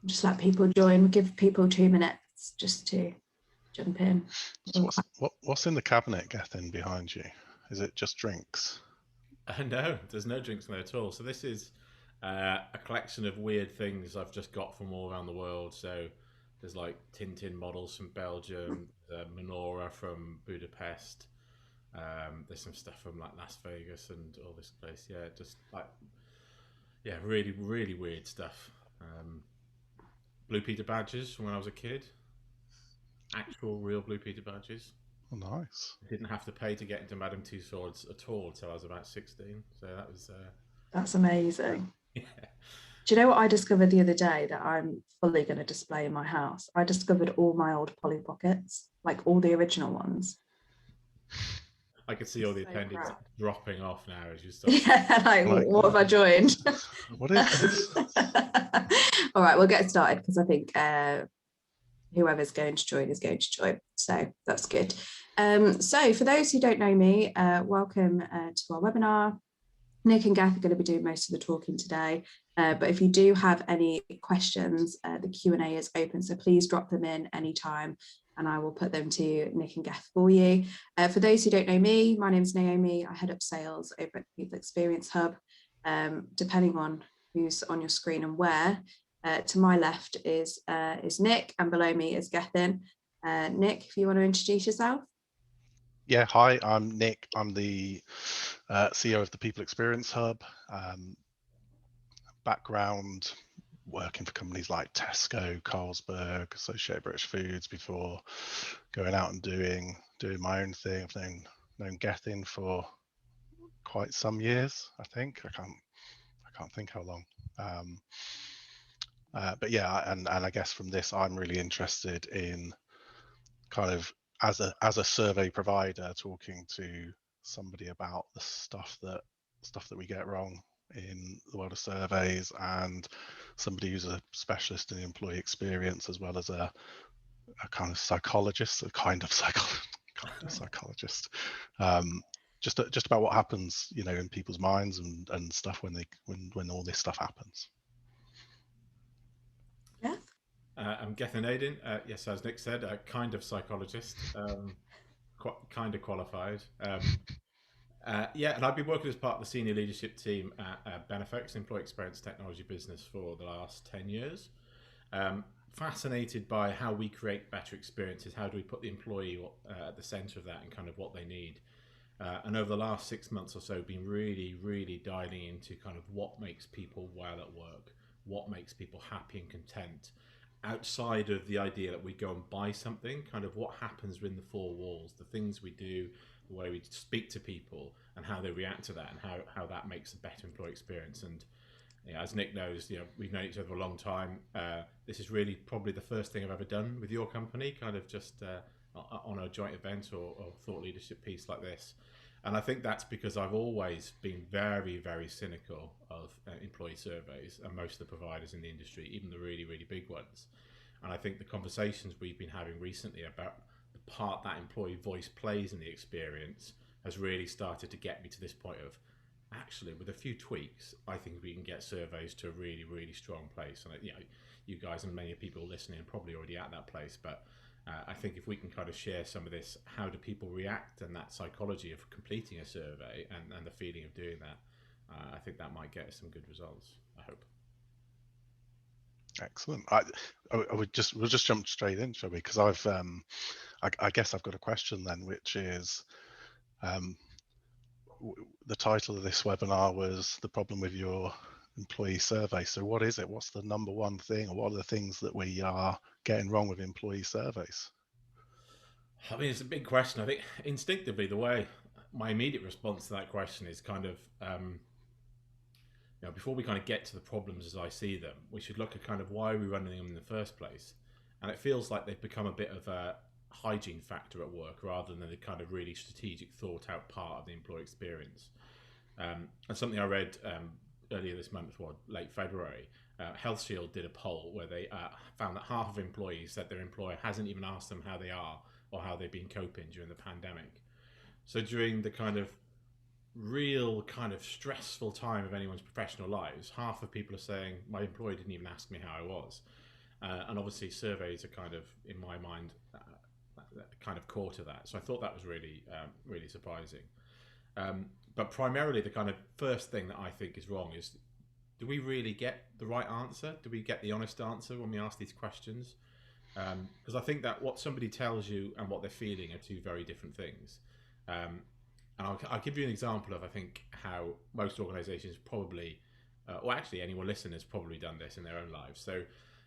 just let people join, give people 2 minutes just to jump in. So what's in the cabinet, Gethin, behind you? Is it just drinks? No, there's no drinks in there at all. So this is a collection of weird things I've just got from all around the world. So there's like Tintin models from Belgium, menorah from Budapest. There's some stuff from like Las Vegas and all this place. Yeah, just like really really weird stuff. Blue Peter badges from when I was a kid. Actual real Blue Peter badges. Oh, nice. I didn't have to pay to get into Madame Tussauds at all until I was about 16. So that was... That's amazing. Yeah. Do you know what I discovered the other day that I'm fully going to display in my house? I discovered all my old Polly Pockets, like all the original ones. I could see all the So attendants proud. dropping off now as you start. Yeah, like what have I joined? What is this? All right, we'll get started because I think whoever's going to join is going to join. So that's good. So for those who don't know me, welcome to our webinar. Nick and Gath are going to be doing most of the talking today, but if you do have any questions, the Q&A is open, so please drop them in anytime and I will put them to Nick and Gath for you. For those who don't know me, my name is Naomi. I head up sales over at the People Experience Hub. Depending on who's on your screen and where, to my left is Nick and below me is Gethin. Nick, if you want to introduce yourself. Yeah, hi, I'm Nick. I'm the CEO of the People Experience Hub. Background working for companies like Tesco, Carlsberg, Associated British Foods before going out and doing my own thing. I've known Gethin for quite some years, I think. I can't think how long. But yeah, and I guess from this, I'm really interested in kind of as a survey provider talking to somebody about the stuff that we get wrong in the world of surveys, and somebody who's a specialist in employee experience as well as a kind of psychologist, just about what happens, in people's minds and stuff when all this stuff happens. Yeah. I'm Gethin Nadin. Yes, as Nick said, a kind of psychologist, kind of qualified. Yeah, and I've been working as part of the senior leadership team at Benefix, employee experience technology business, for the last 10 years. Fascinated by how we create better experiences. How do we put the employee at the centre of that and kind of what they need? And over the last 6 months or so, been really, really dialing into kind of what makes people well at work, what makes people happy and content, outside of the idea that we go and buy something, kind of what happens within the four walls, the things we do, the way we speak to people and how they react to that, and how that makes a better employee experience. And as Nick knows, we've known each other a long time. This is really probably the first thing I've ever done with your company, kind of just on a joint event or thought leadership piece like this. And I think that's because I've always been very, very cynical of employee surveys and most of the providers in the industry, even the really, really big ones. And I think the conversations we've been having recently about the part that employee voice plays in the experience has really started to get me to this point of, actually, with a few tweaks, I think we can get surveys to a really, really strong place. And you guys and many people listening are probably already at that place, but I think if we can kind of share some of this, how do people react, and that psychology of completing a survey and the feeling of doing that, I think that might get us some good results, I hope. Excellent. We'll just jump straight in, shall we? Because I guess I've got a question then, which is, the title of this webinar was The Problem with Your Employee Survey. So what is it? What's the number one thing, or what are the things that we are getting wrong with employee surveys? I mean, it's a big question. I think instinctively, the way my immediate response to that question is kind of, before we kind of get to the problems as I see them, we should look at kind of why are we running them in the first place. And it feels like they've become a bit of a hygiene factor at work rather than a kind of really strategic, thought out part of the employee experience. And something I read earlier this month, late February, Health Shield did a poll where they found that half of employees said their employer hasn't even asked them how they are or how they've been coping during the pandemic. So during the kind of real kind of stressful time of anyone's professional lives, half of people are saying, my employer didn't even ask me how I was. And obviously surveys are kind of, in my mind, kind of core to that. So I thought that was really, really surprising. But primarily, the kind of first thing that I think is wrong is, do we really get the right answer? Do we get the honest answer when we ask these questions? Because I think that what somebody tells you and what they're feeling are two very different things. Um, and I'll give you an example of, I think, how most organisations probably, or actually anyone listening has probably done this in their own lives. So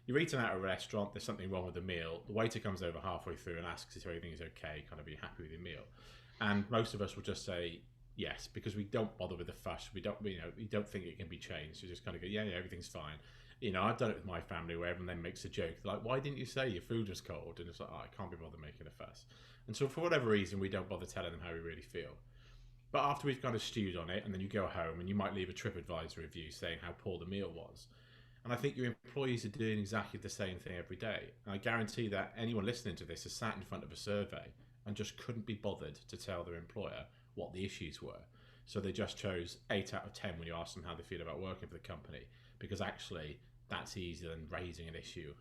you're eating at a restaurant, there's something wrong with the meal. The waiter comes over halfway through and asks if everything is okay, kind of, are you happy with your meal? And most of us will just say yes, because we don't bother with the fuss. We don't think it can be changed. You just kind of go, yeah, everything's fine. I've done it with my family where everyone then makes a joke like, why didn't you say your food was cold? And it's like, oh, I can't be bothered making a fuss. And so for whatever reason, we don't bother telling them how we really feel. But after we've kind of stewed on it, and then you go home and you might leave a TripAdvisor review saying how poor the meal was. And I think your employees are doing exactly the same thing every day. And I guarantee that anyone listening to this has sat in front of a survey and just couldn't be bothered to tell their employer what the issues were. So they just chose 8 out of 10 when you ask them how they feel about working for the company, because actually that's easier than raising an issue.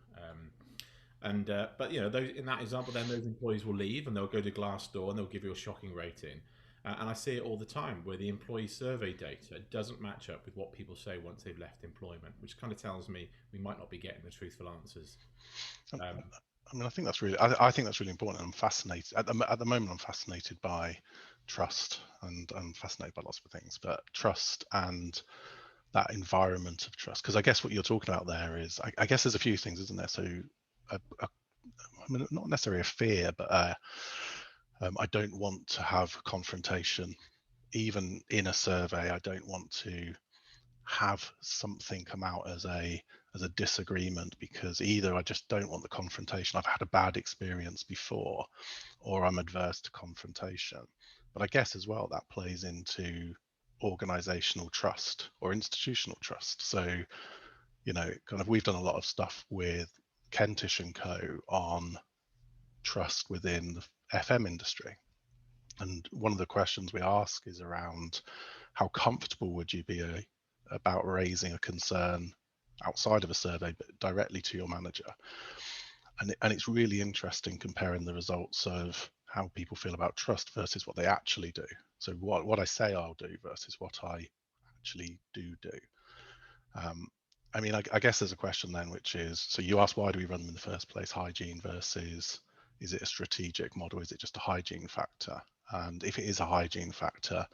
But those, in that example, then those employees will leave and they'll go to Glassdoor and they'll give you a shocking rating. And I see it all the time where the employee survey data doesn't match up with what people say once they've left employment, which kind of tells me we might not be getting the truthful answers. I think that's really, I think that's really important. I'm fascinated at the moment. I'm fascinated by trust, and I'm fascinated by lots of things, but trust and that environment of trust. Because I guess what you're talking about there is, I guess there's a few things, isn't there? So, not necessarily a fear, but I don't want to have confrontation, even in a survey. I don't want to have something come out as a disagreement, because either I just don't want the confrontation, I've had a bad experience before, or I'm adverse to confrontation. But I guess as well that plays into organizational trust or institutional trust. So kind of, we've done a lot of stuff with Kentish and Co on trust within the FM industry, and one of the questions we ask is around how comfortable would you be about raising a concern outside of a survey, but directly to your manager. And it's really interesting comparing the results of how people feel about trust versus what they actually do. So what I say I'll do versus what I actually do. I guess there's a question then, which is, so you asked, why do we run them in the first place? Hygiene versus, is it a strategic model? Is it just a hygiene factor? And if it is a hygiene factor,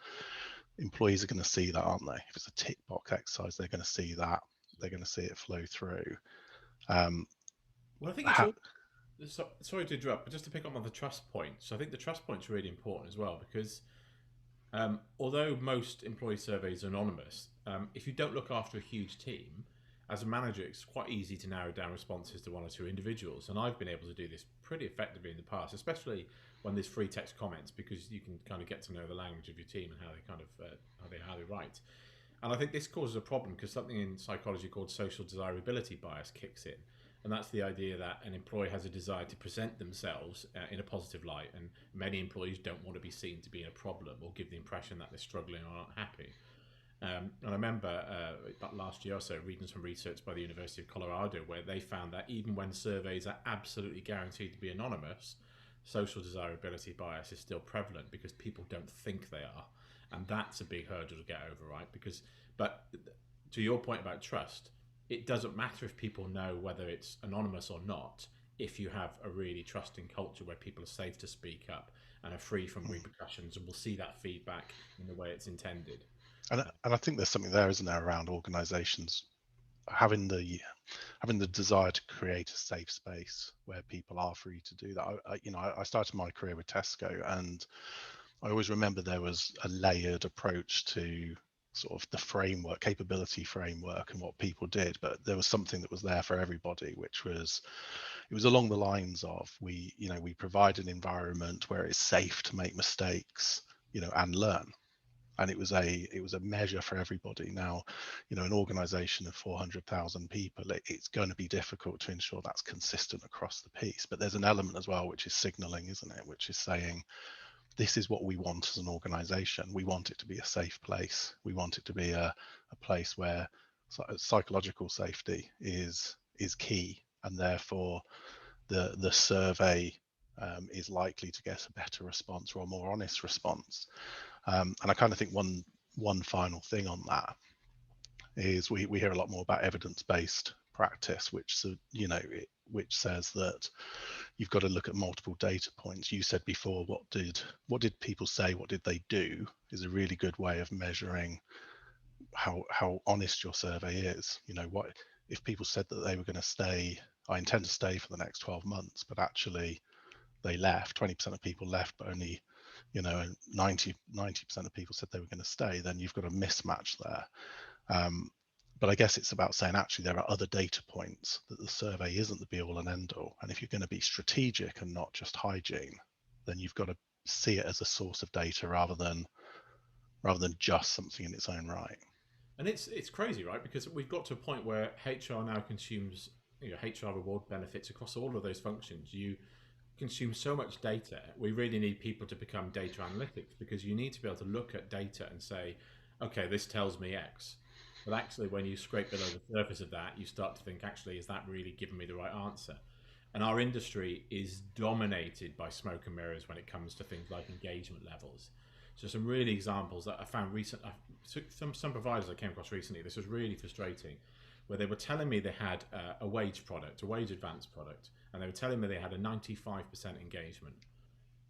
employees are going to see that, aren't they? If it's a tick box exercise, they're going to see that. They're going to see it flow through. Well, I think it's sorry to interrupt, but just to pick up on the trust point. So I think the trust point is really important as well, because although most employee surveys are anonymous, if you don't look after a huge team, as a manager, it's quite easy to narrow down responses to 1 or 2 individuals. And I've been able to do this pretty effectively in the past, especially when there's free text comments, because you can kind of get to know the language of your team and how they kind of how they write. And I think this causes a problem because something in psychology called social desirability bias kicks in. And that's the idea that an employee has a desire to present themselves in a positive light. And many employees don't want to be seen to be in a problem or give the impression that they're struggling or not happy. And I remember about last year or so reading some research by the University of Colorado where they found that even when surveys are absolutely guaranteed to be anonymous, social desirability bias is still prevalent because people don't think they are. And that's a big hurdle to get over, right? But to your point about trust, it doesn't matter if people know whether it's anonymous or not, if you have a really trusting culture where people are safe to speak up and are free from repercussions, and will see that feedback in the way it's intended. And I think there's something there, isn't there, around organizations having the desire to create a safe space where people are free to do that. I started my career with Tesco, and I always remember there was a layered approach to sort of the framework, capability framework, and what people did, but there was something that was there for everybody, which was, it was along the lines of, we provide an environment where it's safe to make mistakes, and learn. And it was a measure for everybody. Now, an organization of 400,000 people, it's going to be difficult to ensure that's consistent across the piece. But there's an element as well, which is signaling, isn't it? Which is saying, this is what we want as an organization. We want it to be a safe place. We want it to be a place where psychological safety is key. and therefore the survey is likely to get a better response or a more honest response. And I kind of think one final thing on that is we hear a lot more about evidence-based practice, which which says that you've got to look at multiple data points. You said before, what did people say, what did they do, is a really good way of measuring how honest your survey is. What if people said that they were going to stay, I intend to stay for the next 12 months, but actually they left, 20% of people left, but only 90% of people said they were going to stay, then you've got a mismatch there. But I guess it's about saying, actually, there are other data points, that the survey isn't the be all and end all. And if you're going to be strategic and not just hygiene, then you've got to see it as a source of data rather than just something in its own right. And it's crazy, right? Because we've got to a point where HR now consumes HR reward benefits across all of those functions. You consume so much data. We really need people to become data analytics, because you need to be able to look at data and say, okay, this tells me X. But actually, when you scrape below the surface of that, you start to think, actually, is that really giving me the right answer? And our industry is dominated by smoke and mirrors when it comes to things like engagement levels. So some really examples that I found recently, some providers I came across recently, this was really frustrating, where they were telling me they had a wage product, a wage advance product, and they were telling me they had a 95% engagement.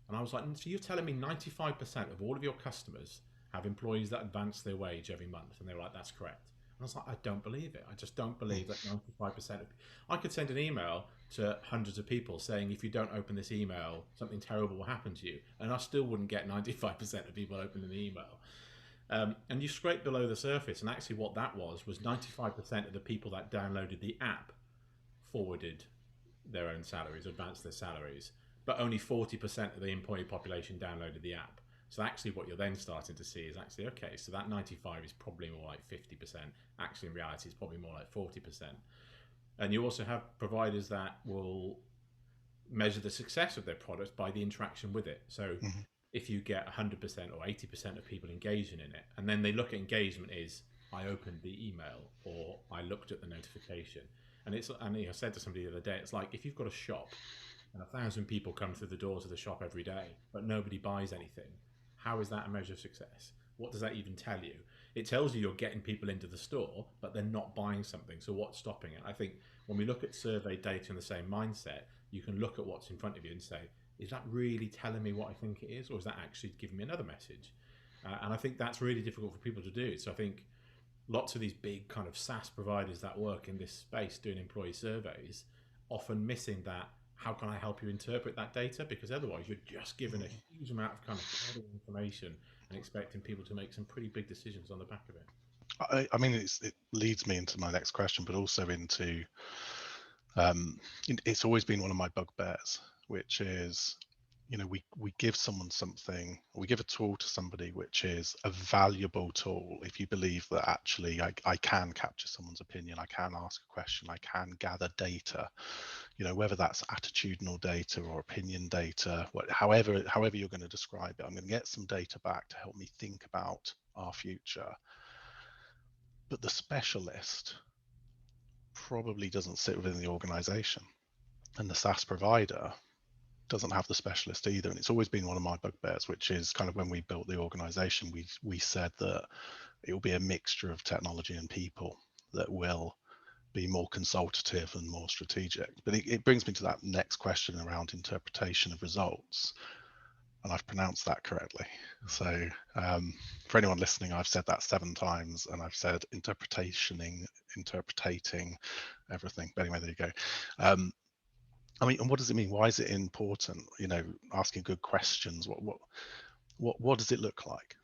And I was like, so you're telling me 95% of all of your customers have employees that advance their wage every month? And they were like, that's correct. And I was like, I don't believe it. I just don't believe that 95% of... I could send an email to hundreds of people saying, if you don't open this email, something terrible will happen to you. And I still wouldn't get 95% of people opening the email. And you scrape below the surface, and actually what that was 95% of the people that downloaded the app forwarded their own salaries, advanced their salaries, but only 40% of the employee population downloaded the app. So actually what you're then starting to see is actually, okay, so that 95 is probably more like 50%. Actually, in reality, it's probably more like 40%. And you also have providers that will measure the success of their product by the interaction with it. So if you get 100% or 80% of people engaging in it, and then they look at engagement is, I opened the email or I looked at the notification. And I said to somebody the other day, it's like, if you've got a shop and 1,000 people come through the doors of the shop every day, but nobody buys anything, how is that a measure of success? What does that even tell you? It tells you you're getting people into the store, but they're not buying something. So what's stopping it? I think when we look at survey data in the same mindset, you can look at what's in front of you and say, is that really telling me what I think it is? Or is that actually giving me another message? And I think that's really difficult for people to do. So I think lots of these big kind of SaaS providers that work in this space doing employee surveys often missing that, how can I help you interpret that data? Because otherwise you're just giving a huge amount of kind of information and expecting people to make some pretty big decisions on the back of it. I mean, it leads me into my next question, but also into it's always been one of my bugbears, which is, we give someone something, we give a tool to somebody which is a valuable tool if you believe that actually I can capture someone's opinion, I can ask a question, I can gather data, whether that's attitudinal data or opinion data, however you're going to describe it, I'm going to get some data back to help me think about our future. But the specialist probably doesn't sit within the organization, and the SaaS provider doesn't have the specialist either. And it's always been one of my bugbears, which is kind of when we built the organization, we said that it will be a mixture of technology and people that will be more consultative and more strategic. But it brings me to that next question around interpretation of results. And I've pronounced that correctly. So for anyone listening, I've said that 7 times, and I've said interpretating, everything. But anyway, there you go. I mean, and what does it mean? Why is it important? Asking good questions. What does it look like?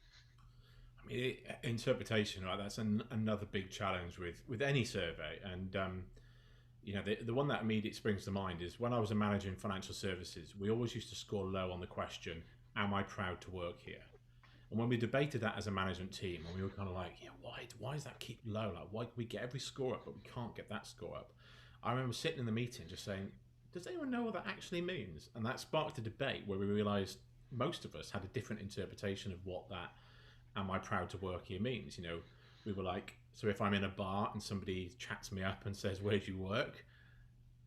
I mean, interpretation, right? That's another big challenge with any survey. And the one that immediately springs to mind is when I was a manager in financial services, we always used to score low on the question, am I proud to work here? And when we debated that as a management team, and we were kind of like, why does that keep low? Like, why do we get every score up, but we can't get that score up? I remember sitting in the meeting just saying, does anyone know what that actually means? And that sparked a debate where we realized most of us had a different interpretation of what that am I proud to work here means. We were like, so if I'm in a bar and somebody chats me up and says, where do you work?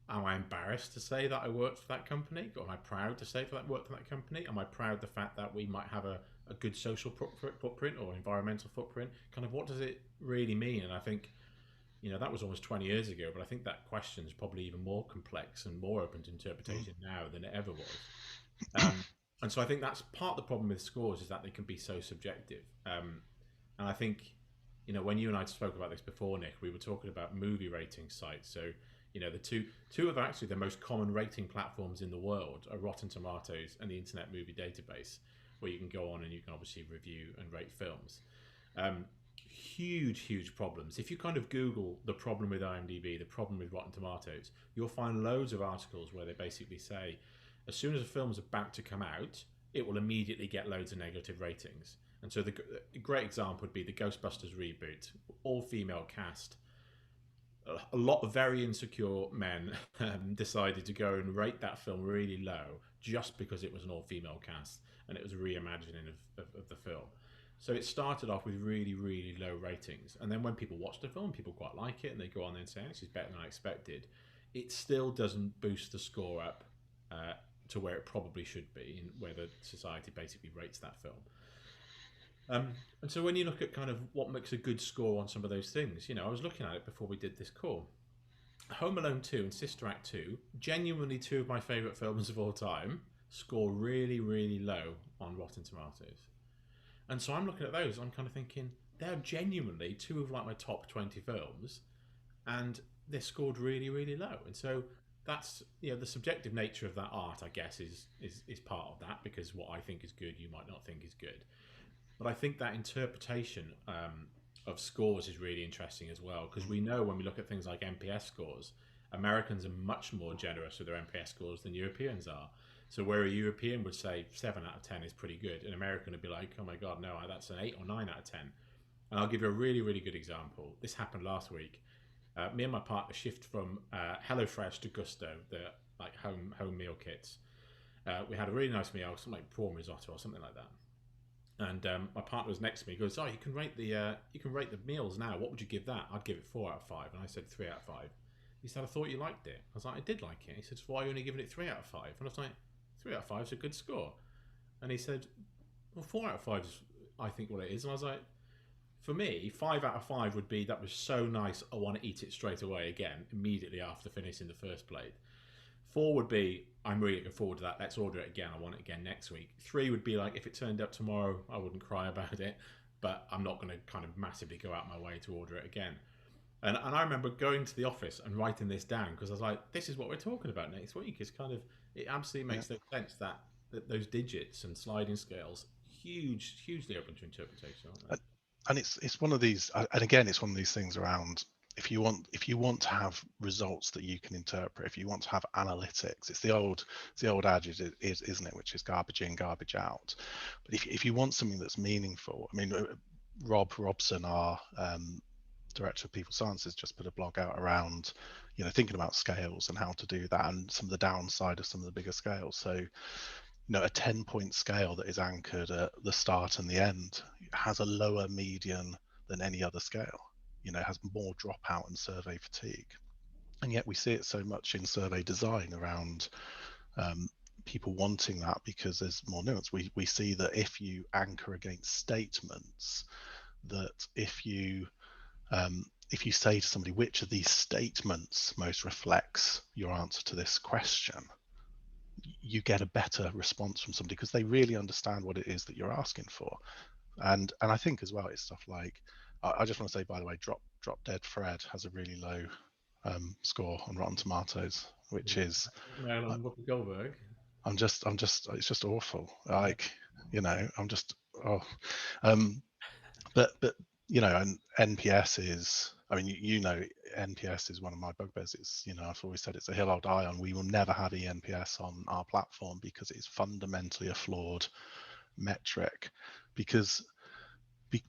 Am I embarrassed to say that I worked for that company? Or am I proud to say that I worked for that company? Am I proud of the fact that we might have a good social footprint or environmental footprint? Kind of what does it really mean? And I think, that was almost 20 years ago, but I think that question is probably even more complex and more open to interpretation now than it ever was. And so I think that's part of the problem with scores, is that they can be so subjective. And I think, when you and I spoke about this before, Nick, we were talking about movie rating sites. So, the two of actually the most common rating platforms in the world are Rotten Tomatoes and the Internet Movie Database, where you can go on and you can obviously review and rate films. Huge problems. If you kind of Google the problem with IMDb, the problem with Rotten Tomatoes, you'll find loads of articles where they basically say, as soon as a film's about to come out, it will immediately get loads of negative ratings. And so the great example would be the Ghostbusters reboot, all female cast. A lot of very insecure men decided to go and rate that film really low just because it was an all female cast and it was a reimagining of the film. So it started off with really low ratings, and then when people watch the film, people quite like it, and they go on and say, "Actually, it's better than I expected." It still doesn't boost the score up to where it probably should be, and where the society basically rates that film. And so when you look at kind of what makes a good score on some of those things, I was looking at it before we did this call. Home Alone 2 and Sister Act 2, genuinely two of my favourite films of all time, score really low on Rotten Tomatoes. And so I'm looking at those, I'm kind of thinking, they're genuinely two of like my top 20 films, and they're scored really low. And so that's, the subjective nature of that art, I guess, is part of that, because what I think is good, you might not think is good. But I think that interpretation of scores is really interesting as well, because we know when we look at things like NPS scores, Americans are much more generous with their NPS scores than Europeans are. So where a European would say 7 out of 10 is pretty good, an American would be like, oh my God, no, that's an 8 or 9 out of 10. And I'll give you a really good example. This happened last week. Me and my partner shift from HelloFresh to Gusto, the like home meal kits. We had a really nice meal, something like prawn risotto or something like that. And my partner was next to me. He goes, "Oh, you can rate the meals now. What would you give that?" I'd give it 4 out of 5, and I said 3 out of 5. He said, "I thought you liked it." I was like, "I did like it." He said, "So why are you only giving it 3 out of 5?" And I was like, 3 out of 5 is a good score. And he said, "Well, 4 out of 5 is, I think, what it is." And I was like, for me, 5 out of 5 would be, that was so nice, I want to eat it straight away again, immediately after finishing the first plate. 4 would be, I'm really looking forward to that, let's order it again, I want it again next week. 3 would be like, if it turned up tomorrow, I wouldn't cry about it, but I'm not going to kind of massively go out my way to order it again. And I remember going to the office and writing this down, because I was like, this is what we're talking about next week. It's kind of, it absolutely makes no sense that those digits and sliding scales, hugely open to interpretation, aren't they? And it's one of these, and again, it's one of these things around, if you want to have results that you can interpret, if you want to have analytics, it's the old adage, isn't it, which is garbage in, garbage out. But if you want something that's meaningful, I mean, Rob Robson, our director of people sciences, just put a blog out around, thinking about scales and how to do that, and some of the downside of some of the bigger scales. So, a 10-point scale that is anchored at the start and the end has a lower median than any other scale. Has more dropout and survey fatigue. And yet we see it so much in survey design around people wanting that, because there's more nuance. We see that if you anchor against statements, that if you say to somebody, which of these statements most reflects your answer to this question, you get a better response from somebody, because they really understand what it is that you're asking for. And I think as well, it's stuff like, I just want to say, by the way, Drop Dead Fred has a really low score on Rotten Tomatoes, which is Whoopi Goldberg. I'm just it's just awful. Like, I'm just but and NPS is, I mean, NPS is one of my bugbears. It's, I've always said it's a hill I'll die on. We will never have eNPS on our platform, because it's fundamentally a flawed metric, because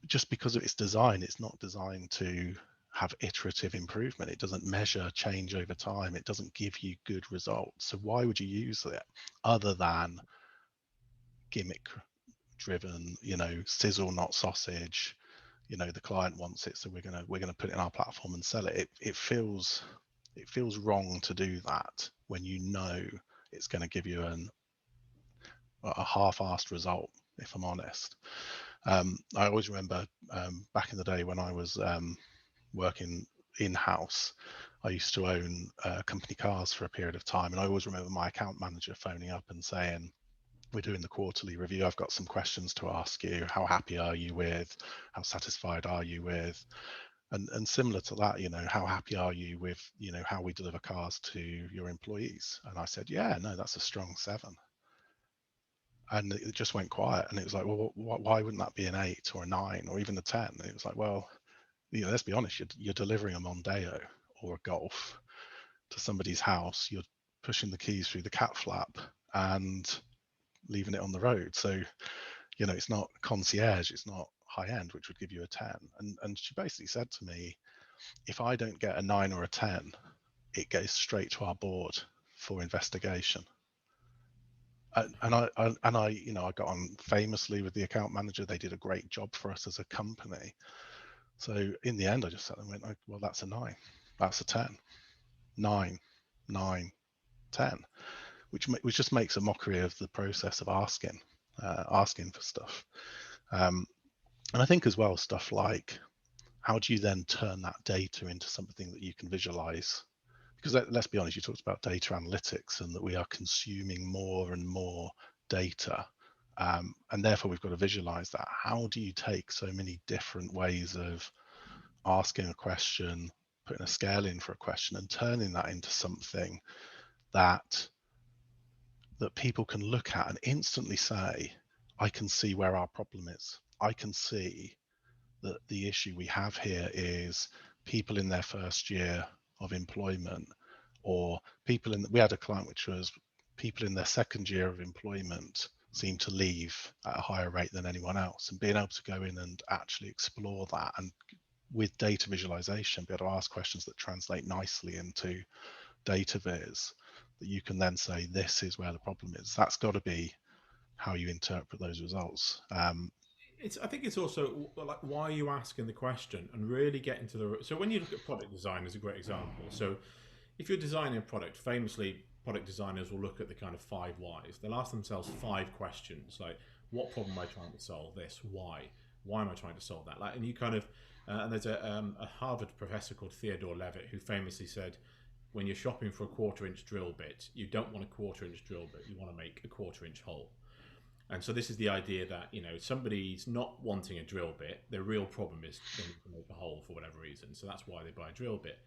just because of its design, it's not designed to have iterative improvement. It doesn't measure change over time. It doesn't give you good results. So why would you use it other than gimmick driven, sizzle not sausage, the client wants it, so we're gonna put it in our platform and sell it. It feels it feels wrong to do that when you know it's going to give you a half-assed result, if I'm honest. I always remember back in the day when I was working in-house, I used to own company cars for a period of time, and I always remember my account manager phoning up and saying, we're doing the quarterly review, I've got some questions to ask you. How happy are you with, how satisfied are you with, and similar to that, how happy are you with, how we deliver cars to your employees? And I said, yeah, no, that's a strong 7. And it just went quiet, and it was like, well, why wouldn't that be an 8 or a 9 or even a 10? And it was like, well, let's be honest, you're delivering a Mondeo or a Golf to somebody's house, you're pushing the keys through the cat flap and leaving it on the road. So, it's not concierge, it's not high end, which would give you a 10. And she basically said to me, if I don't get a 9 or a 10, it goes straight to our board for investigation. And I got on famously with the account manager. They did a great job for us as a company. So in the end, I just sat there and went, well, that's a 9, that's a 10, 9, 9, 10, which just makes a mockery of the process of asking for stuff. And I think as well, stuff like, how do you then turn that data into something that you can visualize? Because let's be honest, you talked about data analytics and that we are consuming more and more data. And therefore we've got to visualize that. How do you take so many different ways of asking a question, putting a scale in for a question, and turning that into something that people can look at and instantly say, I can see where our problem is. I can see that the issue we have here is people in their first year of employment, or we had a client which was people in their second year of employment seem to leave at a higher rate than anyone else, and being able to go in and actually explore that, and with data visualization be able to ask questions that translate nicely into data viz, that you can then say, this is where the problem is. That's got to be how you interpret those results. I think it's also like, why are you asking the question, and really get into the. So when you look at product design, is a great example. So if you're designing a product, famously product designers will look at the kind of 5 whys. They'll ask themselves 5 questions, like, what problem am I trying to solve? This, why am I trying to solve that? Like, and you kind of and there's a Harvard professor called Theodore Levitt who famously said, when you're shopping for a 1/4-inch drill bit, you don't want a 1/4-inch drill bit, you want to make a 1/4-inch hole. And so this is the idea that, somebody's not wanting a drill bit. Their real problem is they need to make a hole for whatever reason. So that's why they buy a drill bit.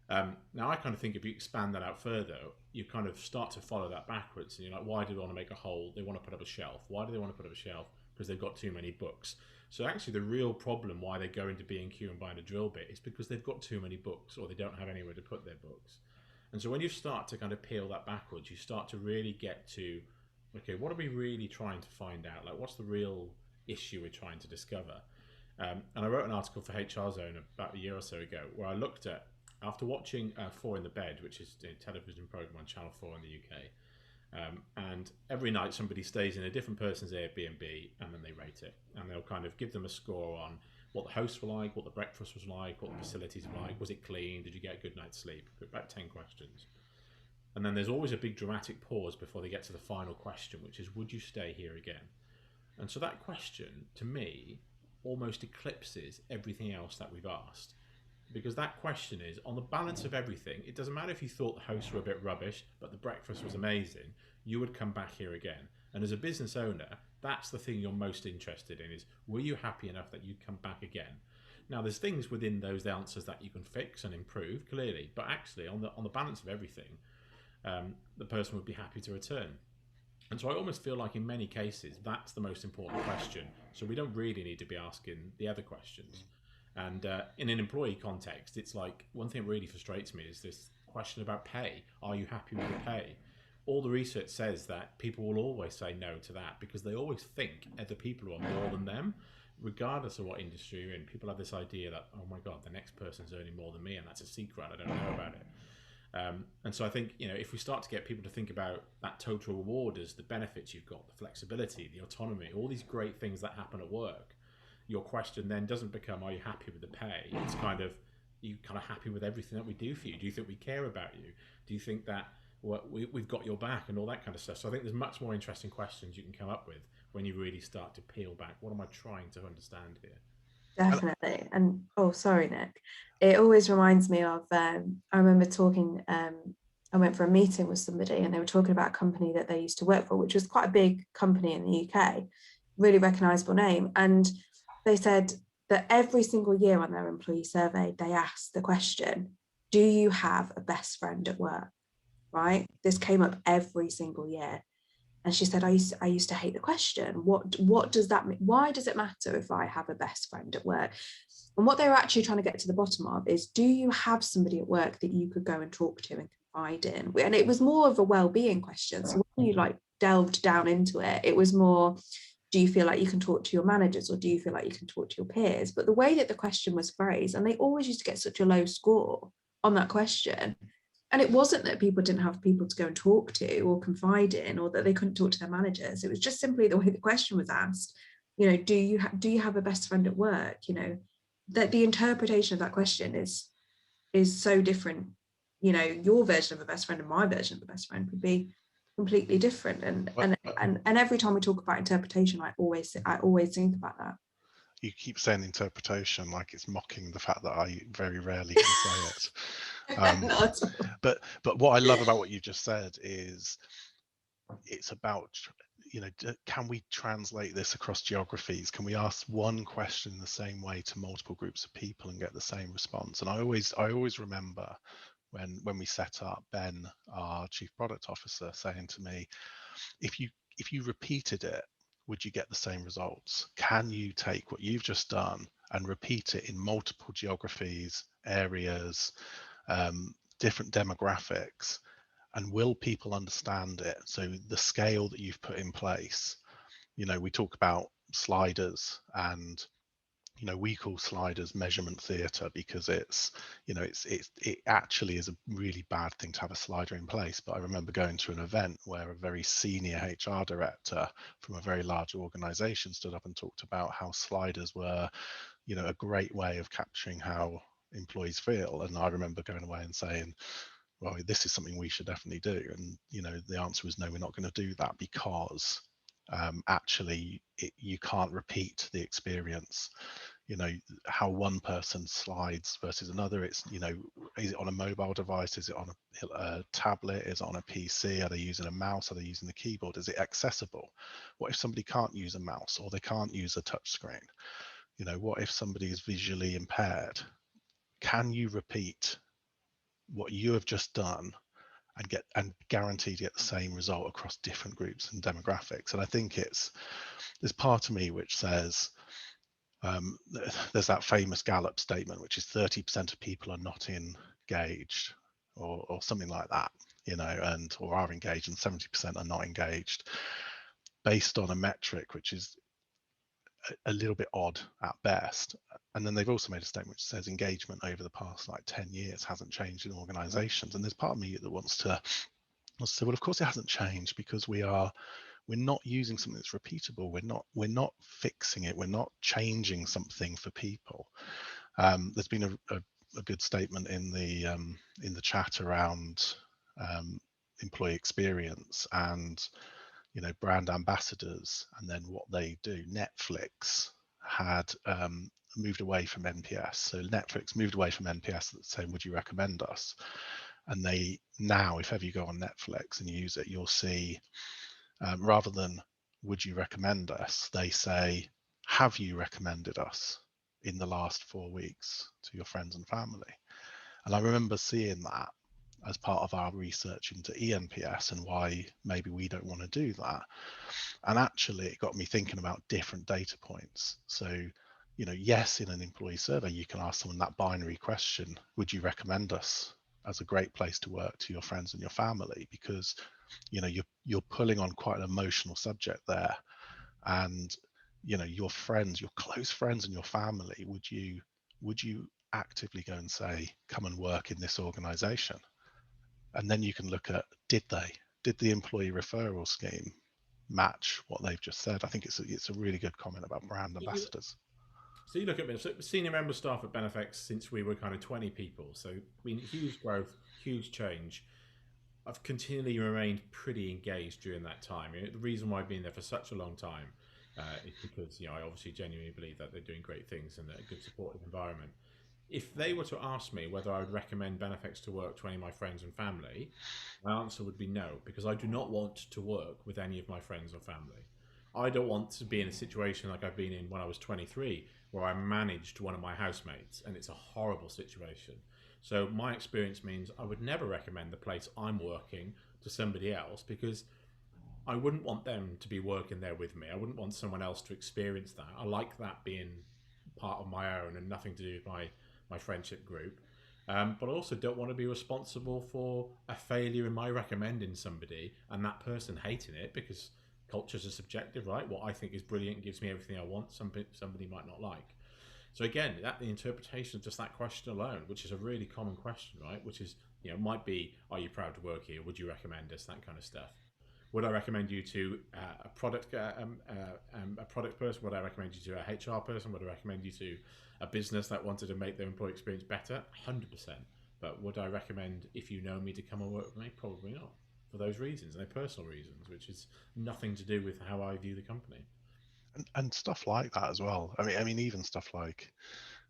Now, I kind of think if you expand that out further, you kind of start to follow that backwards. And you're like, why do they want to make a hole? They want to put up a shelf. Why do they want to put up a shelf? Because they've got too many books. So actually, the real problem why they go into B&Q and buying a drill bit is because they've got too many books, or they don't have anywhere to put their books. And so when you start to kind of peel that backwards, you start to really get to, okay, what are we really trying to find out? Like, what's the real issue we're trying to discover? And I wrote an article for HR Zone about a year or so ago where I looked at, after watching 4 in the Bed, which is a television program on Channel 4 in the UK, and every night somebody stays in a different person's Airbnb, and then they rate it, and they'll kind of give them a score on what the hosts were like, what the breakfast was like, what the facilities were like, was it clean, did you get a good night's sleep? About 10 questions. And then there's always a big dramatic pause before they get to the final question, which is, would you stay here again? And so that question, to me, almost eclipses everything else that we've asked. Because that question is, on the balance of everything, it doesn't matter if you thought the hosts were a bit rubbish, but the breakfast was amazing, you would come back here again. And as a business owner, that's the thing you're most interested in, is, were you happy enough that you'd come back again? Now, there's things within those answers that you can fix and improve, clearly, but actually, on the balance of everything, the person would be happy to return. And so I almost feel like in many cases, that's the most important question. So we don't really need to be asking the other questions. And in an employee context, it's like, one thing that really frustrates me is this question about pay. Are you happy with your pay? All the research says that people will always say no to that, because they always think other people are more than them, regardless of what industry you're in. People have this idea that, oh my God, the next person's earning more than me, and that's a secret, I don't know about it. And so I think, if we start to get people to think about that total reward as the benefits you've got, the flexibility, the autonomy, all these great things that happen at work, your question then doesn't become, are you happy with the pay? It's kind of, you kind of happy with everything that we do for you? Do you think we care about you? Do you think that we've got your back and all that kind of stuff? So I think there's much more interesting questions you can come up with when you really start to peel back. What am I trying to understand here? Definitely. And oh, sorry, Nick. It always reminds me of, I remember talking, I went for a meeting with somebody and they were talking about a company that they used to work for, which was quite a big company in the UK, really recognizable name. And they said that every single year on their employee survey, they asked the question, do you have a best friend at work? Right? This came up every single year. And she said, I used to hate the question. What does that mean? Why does it matter if I have a best friend at work? And what they were actually trying to get to the bottom of is, do you have somebody at work that you could go and talk to and confide in? And it was more of a well-being question. So when you like delved down into it, it was more, do you feel like you can talk to your managers, or do you feel like you can talk to your peers? But the way that the question was phrased, and they always used to get such a low score on that question. And it wasn't that people didn't have people to go and talk to or confide in, or that they couldn't talk to their managers. It was just simply the way the question was asked. You know, do you have a best friend at work? You know, that the interpretation of that question is so different. You know, your version of a best friend and my version of a best friend would be completely different. And every time we talk about interpretation, I always think about that. You keep saying interpretation like it's mocking the fact that I very rarely can say it. But what I love about what you just said is it's about, you know, can we translate this across geographies? Can we ask one question the same way to multiple groups of people and get the same response? And I always remember when we set up, Ben, our chief product officer, saying to me, if you repeated it, would you get the same results? Can you take what you've just done and repeat it in multiple geographies, areas, different demographics, and will people understand it? So the scale that you've put in place, you know, we talk about sliders, and you know, we call sliders measurement theatre because it's, you know, it actually is a really bad thing to have a slider in place. But I remember going to an event where a very senior HR director from a very large organization stood up and talked about how sliders were, you know, a great way of capturing how employees feel. And I remember going away and saying, well, this is something we should definitely do. And, you know, the answer was no, we're not going to do that, because actually you can't repeat the experience. You know, how one person slides versus another. It's, you know, is it on a mobile device? Is it on a tablet? Is it on a PC? Are they using a mouse? Are they using the keyboard? Is it accessible? What if somebody can't use a mouse, or they can't use a touch screen? You know, what if somebody is visually impaired? Can you repeat what you have just done and guaranteed to get the same result across different groups and demographics? And I think there's part of me which says, there's that famous Gallup statement, which is 30% of people are not engaged, or something like that, you know, or are engaged, and 70% are not engaged, based on a metric which is a little bit odd at best. And then they've also made a statement which says engagement over the past like 10 years hasn't changed in organizations. And there's part of me that wants to say, well, of course it hasn't changed, because we're not using something that's repeatable. We're not fixing it. We're not changing something for people. There's been a good statement in the chat around employee experience and, you know, brand ambassadors, and then what they do. Netflix had moved away from NPS. So Netflix moved away from NPS, saying, would you recommend us? And they now, if ever you go on Netflix and you use it, you'll see, rather than would you recommend us, they say, have you recommended us in the last 4 weeks to your friends and family? And I remember seeing that as part of our research into eNPS and why maybe we don't want to do that. And actually it got me thinking about different data points. So, you know, yes, in an employee survey, you can ask someone that binary question, would you recommend us as a great place to work to your friends and your family? Because, you know, you're pulling on quite an emotional subject there. And, you know, your friends, your close friends and your family, would you actively go and say, come and work in this organization? And then you can look at, did the employee referral scheme match what they've just said? I think it's a really good comment about brand ambassadors. So you look at me, so senior member staff at Benefex since we were kind of 20 people. So I mean, huge growth, huge change. I've continually remained pretty engaged during that time. You know, the reason why I've been there for such a long time is because I obviously genuinely believe that they're doing great things and a good supportive environment. If they were to ask me whether I would recommend Benefex to work to any of my friends and family, my answer would be no, because I do not want to work with any of my friends or family. I don't want to be in a situation like I've been in when I was 23, where I managed one of my housemates, and it's a horrible situation. So my experience means I would never recommend the place I'm working to somebody else, because I wouldn't want them to be working there with me. I wouldn't want someone else to experience that. I like that being part of my own and nothing to do with my friendship group. But I also don't want to be responsible for a failure in my recommending somebody and that person hating it, because cultures are subjective, right? What I think is brilliant gives me everything I want. Somebody might not like. So again, that the interpretation of just that question alone, which is a really common question, right? Which is, might be, are you proud to work here? Would you recommend us? That kind of stuff. Would I recommend you to a product person? Would I recommend you to a HR person? Would I recommend you to a business that wanted to make their employee experience better? 100%. But would I recommend, if you know me, to come and work with me? Probably not. For those reasons, and they're personal reasons, which is nothing to do with how I view the company. And stuff like that as well. I mean, even stuff like,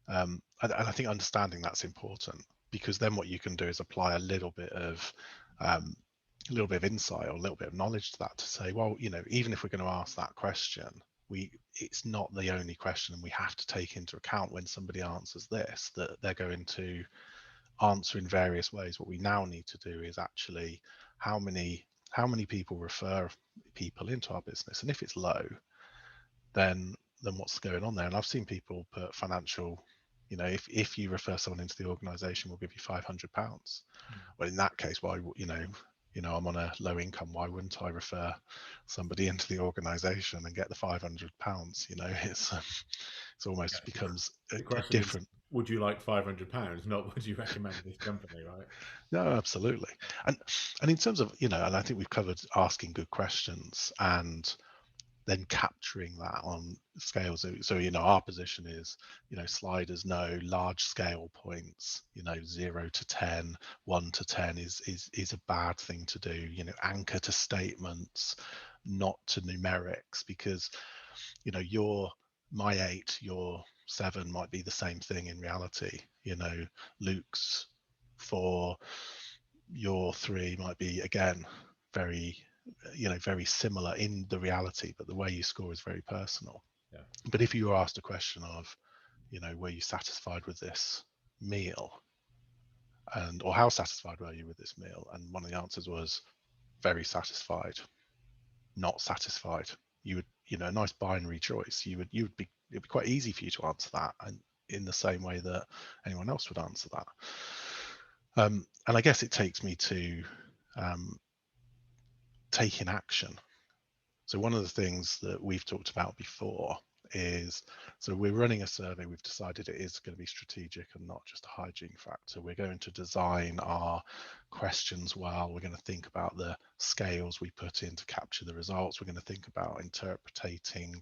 and I think understanding that's important, because then what you can do is apply a little bit of insight or a little bit of knowledge to that, to say, well, even if we're going to ask that question, it's not the only question, and we have to take into account when somebody answers this, that they're going to answer in various ways. What we now need to do is actually, how many people refer people into our business, and if it's low, then what's going on there? And I've seen people put financial, if you refer someone into the organization, we'll give you £500. Well, in that case, why, I'm on a low income, why wouldn't I refer somebody into the organization and get the £500? It's almost becomes The a question is, different. would you like £500? Not would you recommend this company, right? No, absolutely. And in terms of, and I think we've covered asking good questions and then capturing that on scales. So our position is, sliders no, large scale points, 0 to 10, 1 to 10 is a bad thing to do. Anchor to statements, not to numerics, because my 8, your 7 might be the same thing in reality. Luke's 4, your 3 might be, again, very very similar in the reality, but the way you score is very personal. Yeah. But if you were asked a question of, were you satisfied with this meal, or how satisfied were you with this meal, and one of the answers was very satisfied, not satisfied, you would, a nice binary choice. It'd be quite easy for you to answer that, and in the same way that anyone else would answer that. And I guess it takes me to taking action. So one of the things that we've talked about before is, so we're running a survey. We've decided it is going to be strategic and not just a hygiene factor. We're going to design our questions well. We're going to think about the scales we put in to capture the results. We're going to think about interpreting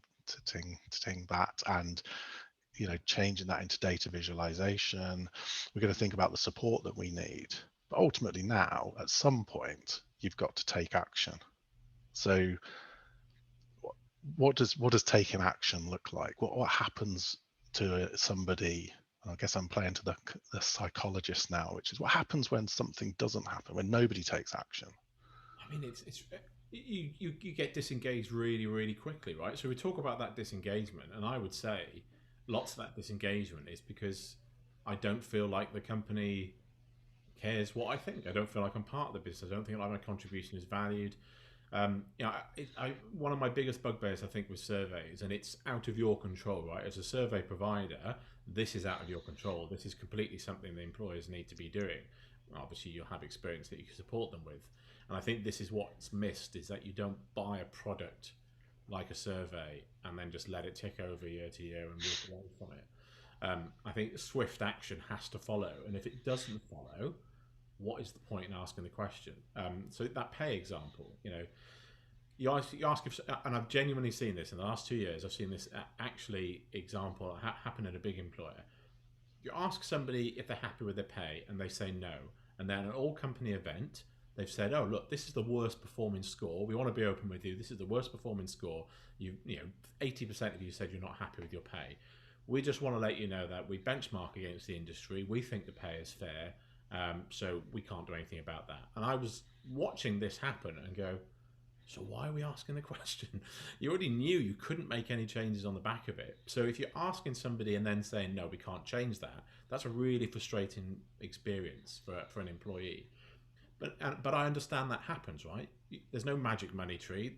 that and changing that into data visualization. We're going to think about the support that we need. But ultimately now, at some point, you've got to take action. So what does taking action look like? What happens to somebody? I guess I'm playing to the psychologist now, which is what happens when something doesn't happen, when nobody takes action. I mean, it's you get disengaged really, really quickly, right? So we talk about that disengagement, and I would say lots of that disengagement is because I don't feel like the company cares what I think. I don't feel like I'm part of the business. I don't feel like my contribution is valued. One of my biggest bugbears, I think, with surveys, and it's out of your control, right? As a survey provider, this is out of your control. This is completely something the employers need to be doing. Obviously, you'll have experience that you can support them with. And I think this is what's missed, is that you don't buy a product like a survey and then just let it tick over year to year and walk away from it. I think swift action has to follow. And if it doesn't follow, what is the point in asking the question? So that pay example, you ask if, and I've genuinely seen this in the last 2 years. I've seen this actually example happen at a big employer. You ask somebody if they're happy with their pay, and they say no, and then at an all company event, they've said, "Oh, look, this is the worst performing score. We want to be open with you. This is the worst performing score. You know, 80% of you said you're not happy with your pay. We just want to let you know that we benchmark against the industry. We think the pay is fair, so we can't do anything about that." And I was watching this happen and go, so why are we asking the question? You already knew you couldn't make any changes on the back of it. So if you're asking somebody and then saying, no, we can't change that, that's a really frustrating experience for an employee. But I understand that happens, right? There's no magic money tree.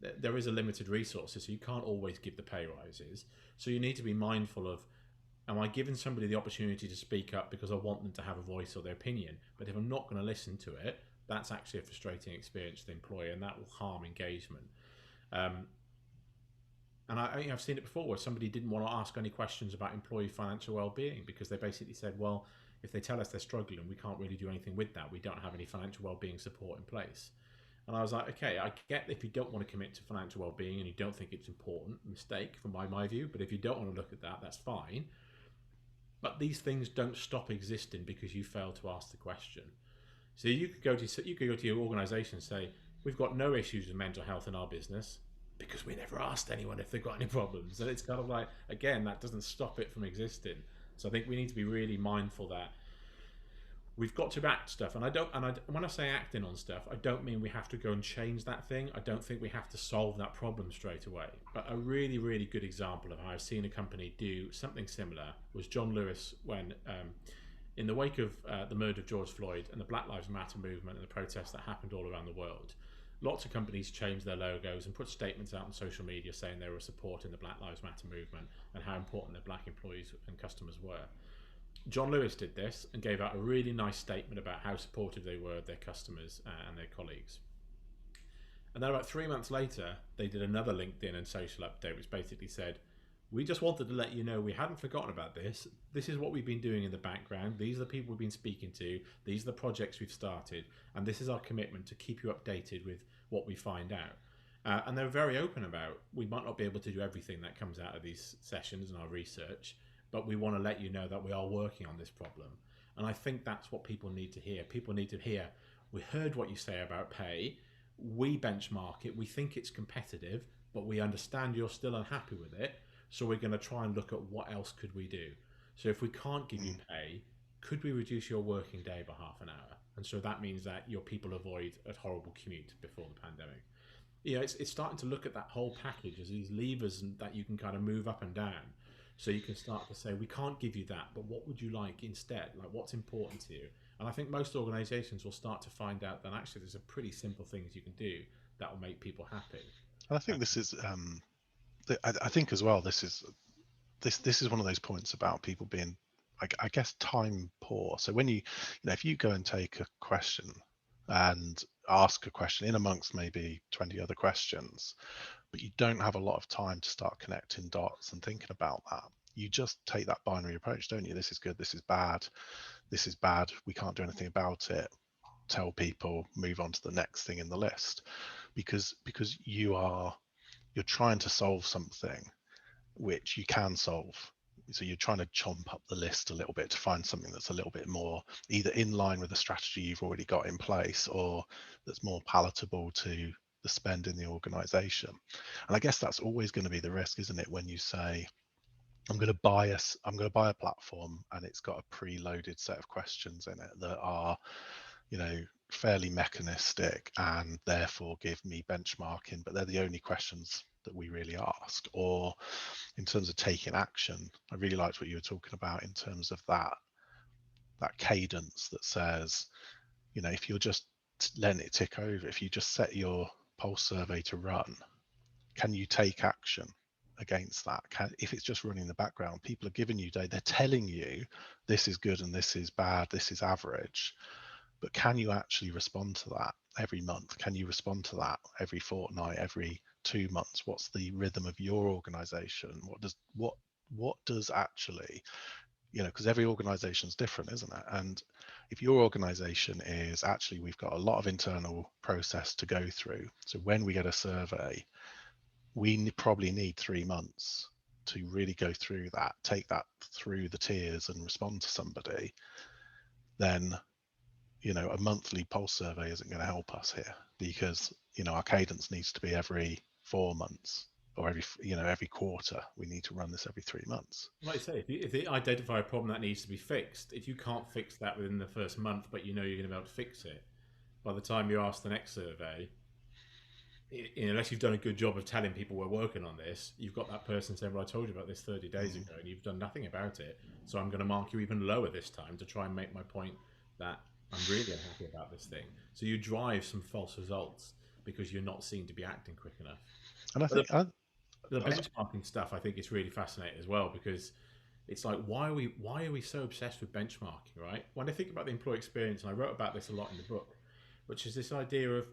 There is a limited resources, so you can't always give the pay rises. So you need to be mindful of, am I giving somebody the opportunity to speak up because I want them to have a voice or their opinion? But if I'm not going to listen to it, that's actually a frustrating experience for the employer, and that will harm engagement. And I've seen it before where somebody didn't want to ask any questions about employee financial well-being because they basically said, well, if they tell us they're struggling, we can't really do anything with that. We don't have any financial well-being support in place. And I was like, okay, I get if you don't want to commit to financial well-being and you don't think it's important, mistake from my view. But if you don't want to look at that, that's fine. But these things don't stop existing because you failed to ask the question. So you could go to your organisation and say, we've got no issues with mental health in our business because we never asked anyone if they've got any problems. And it's kind of like, again, that doesn't stop it from existing. So I think we need to be really mindful that we've got to act stuff. And when I say acting on stuff, I don't mean we have to go and change that thing. I don't think we have to solve that problem straight away. But a really, really good example of how I've seen a company do something similar was John Lewis when in the wake of the murder of George Floyd and the Black Lives Matter movement and the protests that happened all around the world, lots of companies changed their logos and put statements out on social media saying they were supporting the Black Lives Matter movement and how important their black employees and customers were. John Lewis did this and gave out a really nice statement about how supportive they were of their customers and their colleagues. And then about 3 months later, they did another LinkedIn and social update, which basically said, we just wanted to let you know we hadn't forgotten about this. This is what we've been doing in the background. These are the people we've been speaking to. These are the projects we've started. And this is our commitment to keep you updated with what we find out. And they're very open about, we might not be able to do everything that comes out of these sessions and our research, but we want to let you know that we are working on this problem. And I think that's what people need to hear. People need to hear, we heard what you say about pay. We benchmark it. We think it's competitive, but we understand you're still unhappy with it. So we're going to try and look at what else could we do. So if we can't give you pay, could we reduce your working day by half an hour? And so that means that your people avoid a horrible commute before the pandemic. You know, it's starting to look at that whole package as these levers that you can kind of move up and down. So you can start to say, we can't give you that, but what would you like instead? Like, what's important to you? And I think most organizations will start to find out that actually there's a pretty simple things you can do that will make people happy. And I think this is, I think as well, this is one of those points about people being, I guess, time poor. So when you know, if you go and take a question and ask a question in amongst maybe 20 other questions, but you don't have a lot of time to start connecting dots and thinking about that, you just take that binary approach, don't you? This is good, this is bad, we can't do anything about it, tell people, move on to the next thing in the list, because you're trying to solve something which you can solve. So you're trying to chomp up the list a little bit to find something that's a little bit more either in line with the strategy you've already got in place or that's more palatable to the spend in the organization. And I guess that's always going to be the risk, isn't it, when you say, I'm going to buy a platform and it's got a preloaded set of questions in it that are, you know, fairly mechanistic and therefore give me benchmarking, but they're the only questions that we really ask. Or in terms of taking action, I really liked what you were talking about in terms of that cadence that says, you know, if you're just letting it tick over, if you just set your pulse survey to run, can you take action against that? If it's just running in the background, people are giving you data, they're telling you this is good and this is bad, this is average, but can you actually respond to that every month? Can you respond to that every fortnight, every 2 months? What's the rhythm of your organization? What does actually because every organization is different, isn't it? And if your organization is actually, we've got a lot of internal process to go through. So when we get a survey, we probably need 3 months to really go through that, take that through the tiers and respond to somebody, then a monthly pulse survey isn't going to help us here, because our cadence needs to be every 4 months, or every quarter. We need to run this every 3 months. Like I say, if they identify a problem that needs to be fixed, if you can't fix that within the first month, but you're going to be able to fix it, by the time you ask the next survey, unless you've done a good job of telling people we're working on this, you've got that person saying, well, I told you about this 30 days ago and you've done nothing about it. So I'm going to mark you even lower this time to try and make my point that I'm really unhappy about this thing. So you drive some false results because you're not seen to be acting quick enough. And I think the benchmarking stuff, I think, is really fascinating as well, because it's like, why are we so obsessed with benchmarking, right? When I think about the employee experience, and I wrote about this a lot in the book, which is this idea of,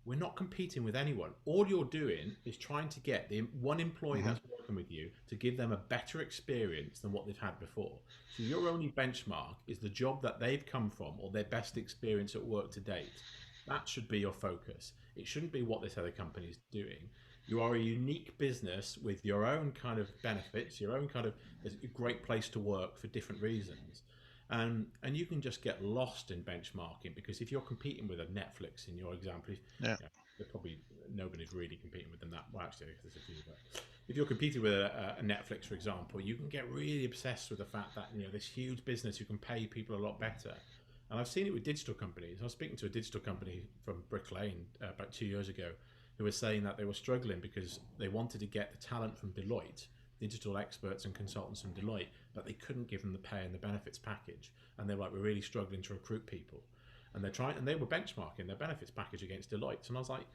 we're not competing with anyone. All you're doing is trying to get the one employee that's working with you to give them a better experience than what they've had before. So your only benchmark is the job that they've come from or their best experience at work to date. That should be your focus. It shouldn't be what this other company is doing. You are a unique business with your own kind of benefits, your own kind of, there's a great place to work for different reasons. And you can just get lost in benchmarking, because if you're competing with a Netflix, in your example, they're probably, nobody's really competing with them that well. Actually, there's a few, but if you're competing with a Netflix, for example, you can get really obsessed with the fact that this huge business who can pay people a lot better. And I've seen it with digital companies. I was speaking to a digital company from Brick Lane about 2 years ago, who were saying that they were struggling because they wanted to get the talent from Deloitte, digital experts and consultants from Deloitte, but they couldn't give them the pay and the benefits package. And they're like, we're really struggling to recruit people. And they were benchmarking their benefits package against Deloitte. And I was like,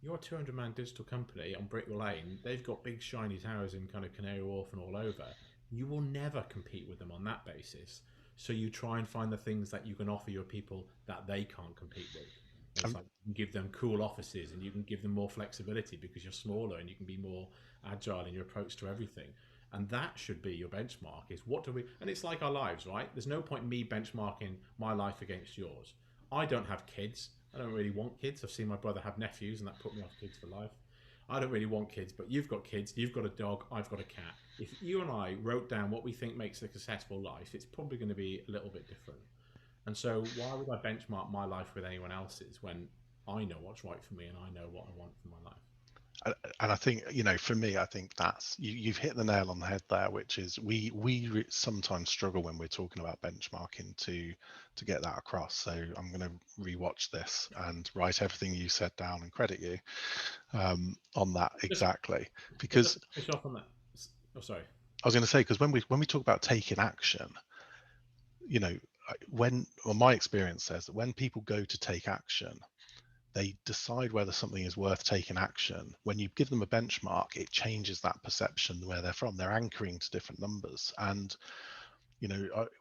you're a 200-man digital company on Brick Lane. They've got big shiny towers in kind of Canary Wharf and all over. You will never compete with them on that basis. So you try and find the things that you can offer your people that they can't compete with. It's like, you can give them cool offices and you can give them more flexibility because you're smaller, and you can be more agile in your approach to everything. And that should be your benchmark, is what do we, and it's like our lives, right? There's no point in me benchmarking my life against yours. I don't have kids. I don't really want kids. I've seen my brother have nephews, and that put me off kids for life. I don't really want kids, but you've got kids, you've got a dog, I've got a cat. If you and I wrote down what we think makes a successful life, it's probably going to be a little bit different. And so why would I benchmark my life with anyone else's when I know what's right for me and I know what I want for my life? And I think, for me, I think that's, you've hit the nail on the head there, which is we sometimes struggle when we're talking about benchmarking to get that across. So I'm going to rewatch this and write everything you said down and credit you on that exactly. Because finish off on that. Oh, sorry. I was going to say, because when we talk about taking action, my experience says that when people go to take action, they decide whether something is worth taking action. When you give them a benchmark, it changes that perception where they're from. They're anchoring to different numbers. And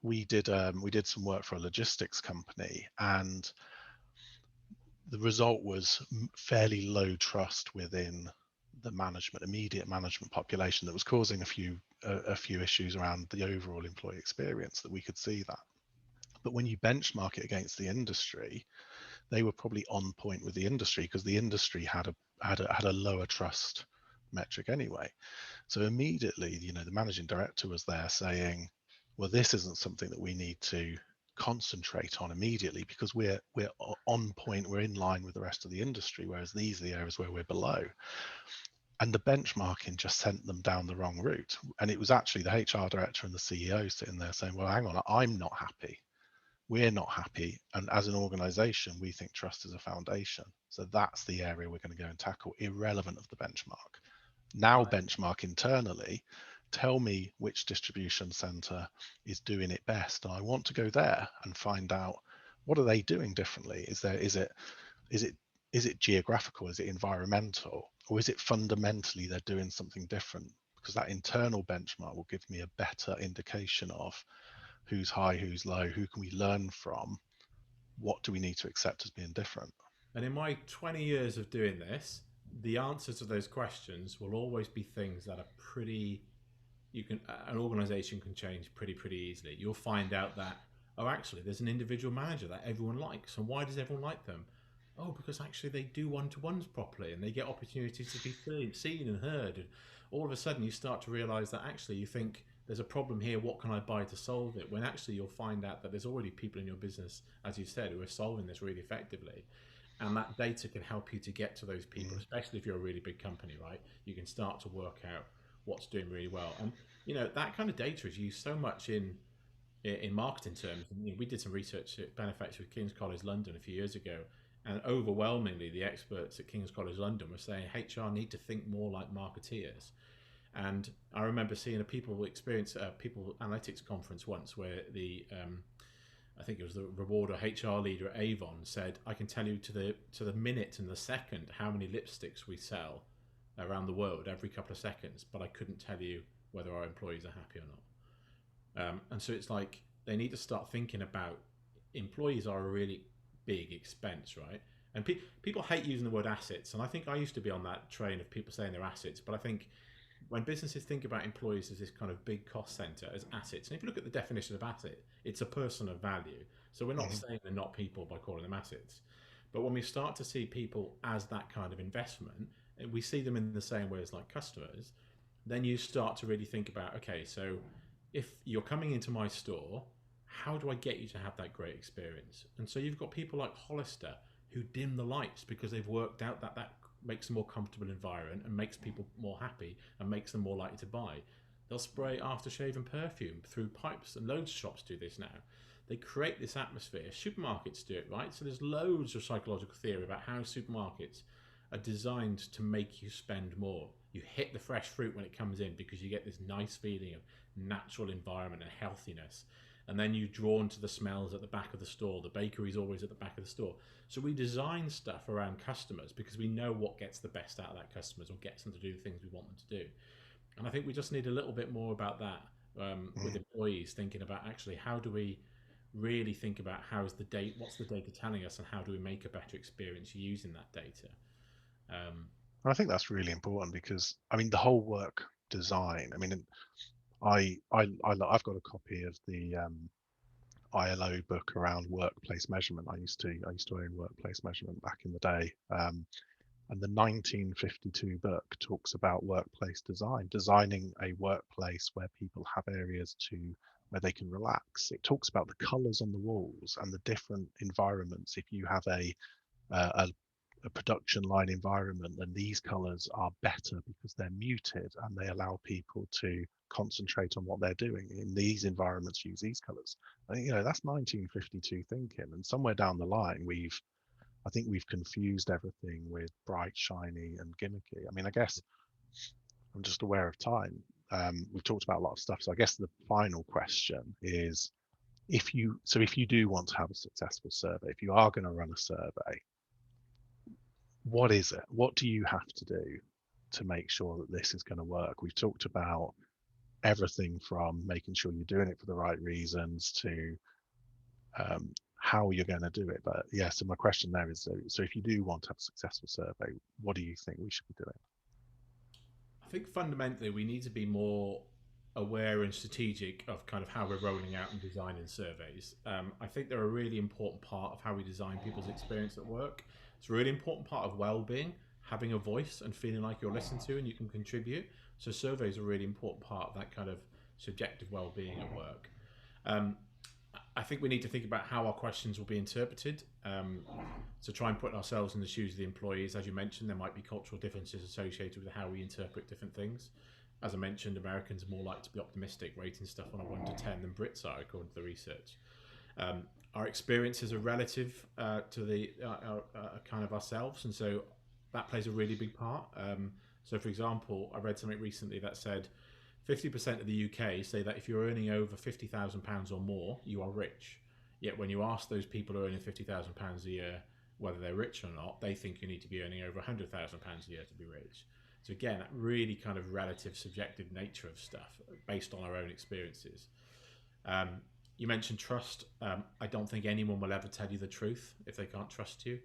we did some work for a logistics company, and the result was fairly low trust within the immediate management population, that was causing a few issues around the overall employee experience, that we could see that. But when you benchmark it against the industry, they were probably on point with the industry, because the industry had a lower trust metric anyway. So immediately, the managing director was there saying, well, this isn't something that we need to concentrate on immediately, because we're on point, we're in line with the rest of the industry, whereas these are the areas where we're below. And the benchmarking just sent them down the wrong route. And it was actually the HR director and the CEO sitting there saying, well, hang on, I'm not happy. We're not happy. And as an organization, we think trust is a foundation. So that's the area we're going to go and tackle, irrelevant of the benchmark. Now benchmark internally, tell me which distribution center is doing it best. And I want to go there and find out, what are they doing differently? Is it geographical? Is it environmental? Or is it fundamentally they're doing something different? Because that internal benchmark will give me a better indication of who's high, who's low, who can we learn from, what do we need to accept as being different. And in my 20 years of doing this, the answers to those questions will always be things that are pretty an organization can change pretty easily. You'll find out that, oh, actually there's an individual manager that everyone likes. And why does everyone like them? Oh, because actually they do one-to-ones properly and they get opportunities to be seen and heard. And all of a sudden you start to realize that actually you think there's a problem here, what can I buy to solve it? When actually you'll find out that there's already people in your business, as you said, who are solving this really effectively. And that data can help you to get to those people, especially if you're a really big company, right? You can start to work out what's doing really well. And that kind of data is used so much in marketing terms. And, we did some research at Benefits with King's College London a few years ago, and overwhelmingly the experts at King's College London were saying HR need to think more like marketeers. And I remember seeing a people experience people analytics conference once where I think it was the reward or HR leader at Avon said, I can tell you to the minute and the second how many lipsticks we sell around the world every couple of seconds, but I couldn't tell you whether our employees are happy or not. And so it's like they need to start thinking about employees are a really big expense, right? And people hate using the word assets, and I think I used to be on that train of people saying they're assets, but I think when businesses think about employees as this kind of big cost center, as assets, and if you look at the definition of asset, it's a person of value. So we're not saying they're not people by calling them assets. But when we start to see people as that kind of investment, and we see them in the same way as like customers, then you start to really think about, okay, so if you're coming into my store, how do I get you to have that great experience? And so you've got people like Hollister who dim the lights because they've worked out that makes a more comfortable environment and makes people more happy and makes them more likely to buy. They'll spray aftershave and perfume through pipes, and loads of shops do this now. They create this atmosphere. Supermarkets do it, right? So there's loads of psychological theory about how supermarkets are designed to make you spend more. You hit the fresh fruit when it comes in because you get this nice feeling of natural environment and healthiness. And then you're drawn to the smells at the back of the store. The bakery's always at the back of the store. So we design stuff around customers because we know what gets the best out of that customers or gets them to do the things we want them to do. And I think we just need a little bit more about that with employees, thinking about actually how do we really think about what's the data telling us, and how do we make a better experience using that data. I think that's really important because the whole work design. I've got a copy of the ILO book around workplace measurement. I used to own workplace measurement back in the day. And the 1952 book talks about workplace design, designing a workplace where people have areas where they can relax. It talks about the colours on the walls and the different environments. If you have a production line environment, then these colors are better because they're muted and they allow people to concentrate on what they're doing. In these environments, use these colors. That's 1952 thinking, and somewhere down the line I think we've confused everything with bright, shiny and gimmicky. I guess I'm just aware of time. We've talked about a lot of stuff, so I guess the final question is, if you do want to have a successful survey, if you are going to run a survey, what is it? What do you have to do to make sure that this is going to work? We've talked about everything from making sure you're doing it for the right reasons to how you're going to do it. But yeah, so my question there is, so if you do want to have a successful survey, what do you think we should be doing? I think fundamentally we need to be more aware and strategic of kind of how we're rolling out and designing surveys. I think they're a really important part of how we design people's experience at work. It's a really important part of well-being, having a voice and feeling like you're listened to and you can contribute. So surveys are a really important part of that kind of subjective well-being at work. I think we need to think about how our questions will be interpreted. So try and put ourselves in the shoes of the employees. As you mentioned, there might be cultural differences associated with how we interpret different things. As I mentioned, Americans are more likely to be optimistic, rating stuff on a 1 to 10 than Brits are, according to the research. Our experiences are relative to the kind of ourselves, and so that plays a really big part. So, for example, I read something recently that said 50% of the UK say that if you're earning over £50,000 or more, you are rich. Yet when you ask those people who are earning £50,000 a year whether they're rich or not, they think you need to be earning over £100,000 a year to be rich. So again, that really kind of relative, subjective nature of stuff based on our own experiences. You mentioned trust. I don't think anyone will ever tell you the truth if they can't trust you.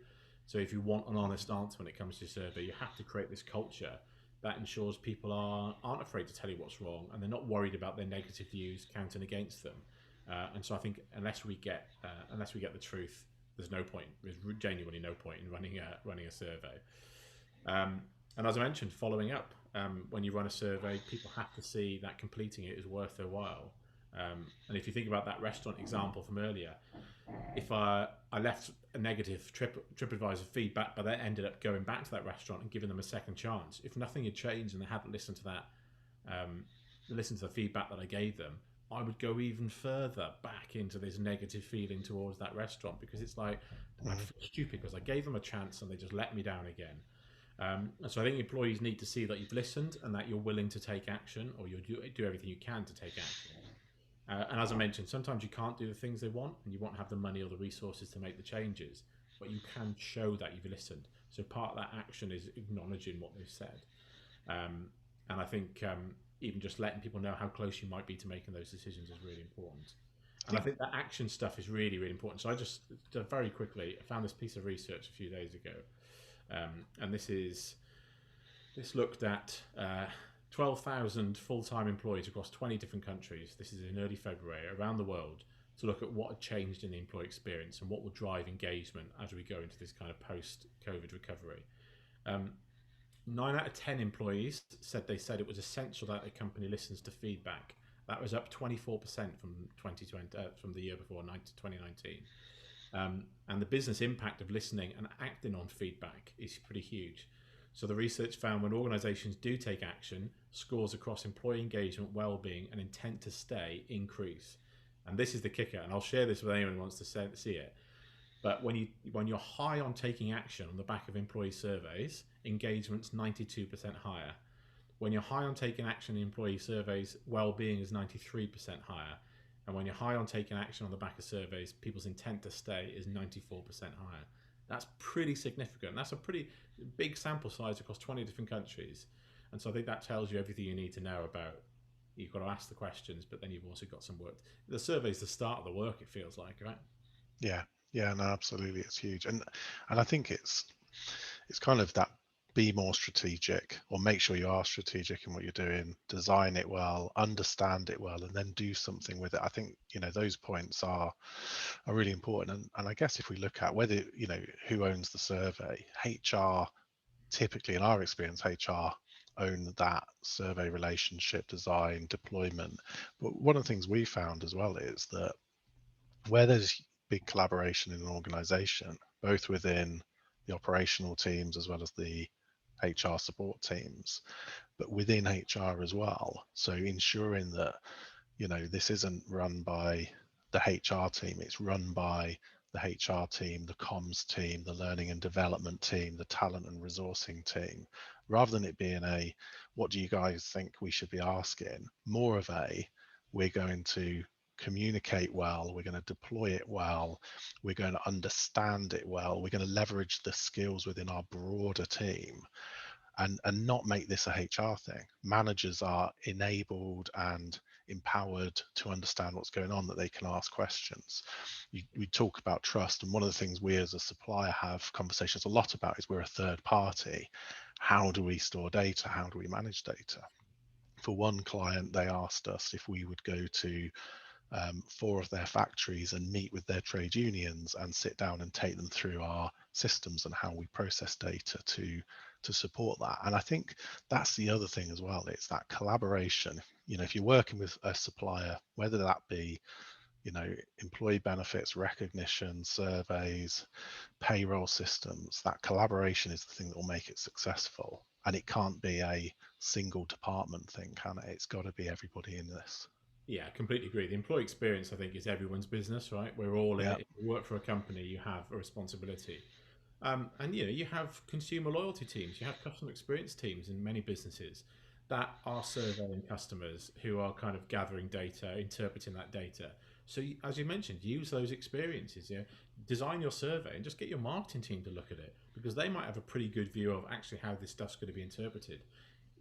So if you want an honest answer when it comes to your survey, you have to create this culture that ensures people aren't afraid to tell you what's wrong, and they're not worried about their negative views counting against them. And so I think unless we get the truth, there's no point. There's genuinely no point in running a survey. And as I mentioned, following up, when you run a survey, people have to see that completing it is worth their while. And if you think about that restaurant example from earlier, if I left a negative TripAdvisor feedback, but then ended up going back to that restaurant and giving them a second chance, if nothing had changed and they hadn't listened to the feedback that I gave them, I would go even further back into this negative feeling towards that restaurant, because it's like, I feel stupid because I gave them a chance and they just let me down again. And so I think employees need to see that you've listened and that you're willing to take action, or you'll do everything you can to take action. And as I mentioned, sometimes you can't do the things they want, and you won't have the money or the resources to make the changes, but you can show that you've listened. So part of that action is acknowledging what they've said. And I think even just letting people know how close you might be to making those decisions is really important. And I think that action stuff is really, really important. So I just very quickly found this piece of research a few days ago. And this looked at 12,000 full-time employees across 20 different countries. This is in early February around the world, to look at what had changed in the employee experience and what will drive engagement as we go into this kind of post-COVID recovery. 9 out of 10 employees said it was essential that the company listens to feedback. That was up 24% from 2020, from the year before, 2019. And the business impact of listening and acting on feedback is pretty huge. So the research found when organisations do take action, scores across employee engagement, well-being, and intent to stay increase. And this is the kicker, and I'll share this with anyone who wants to see it. But when you're high on taking action on the back of employee surveys, engagement's 92% higher. When you're high on taking action in employee surveys, well-being is 93% higher. And when you're high on taking action on the back of surveys, people's intent to stay is 94% higher. That's pretty significant. That's a pretty big sample size across 20 different countries. And so I think that tells you everything you need to know about. You've got to ask the questions, but then you've also got some work. The survey's the start of the work, it feels like, right? Yeah, no, absolutely, it's huge. And I think it's kind of that, be more strategic, or make sure you are strategic in what you're doing, design it well, understand it well, and then do something with it. I think, those points are really important. And I guess if we look at whether, who owns the survey, HR, typically in our experience, HR own that survey relationship, design, deployment. But one of the things we found as well is that where there's big collaboration in an organization, both within the operational teams as well as the HR support teams, but within HR as well. So ensuring that, this isn't run by the HR team, it's run by the HR team, the comms team, the learning and development team, the talent and resourcing team, rather than it being a, what do you guys think we should be asking, more of a, we're going to communicate well, we're going to deploy it well, we're going to understand it well, we're going to leverage the skills within our broader team, and not make this a HR thing. Managers are enabled and empowered to understand what's going on, that they can ask questions. We talk about trust, and one of the things we as a supplier have conversations a lot about is we're a third party. How do we store data? How do we manage data? For one client, they asked us if we would go to 4 of their factories and meet with their trade unions and sit down and take them through our systems and how we process data to support that. And I think that's the other thing as well. It's that collaboration. If you're working with a supplier, whether that be employee benefits, recognition, surveys, payroll systems, that collaboration is the thing that will make it successful. And it can't be a single department thing, can it? It's got to be everybody in this. Yeah, I completely agree. The employee experience, I think, is everyone's business, right? We're all in it. If you work for a company, you have a responsibility. And you have consumer loyalty teams, you have customer experience teams in many businesses that are surveying customers, who are kind of gathering data, interpreting that data. So as you mentioned, use those experiences. Design your survey and just get your marketing team to look at it, because they might have a pretty good view of actually how this stuff's going to be interpreted.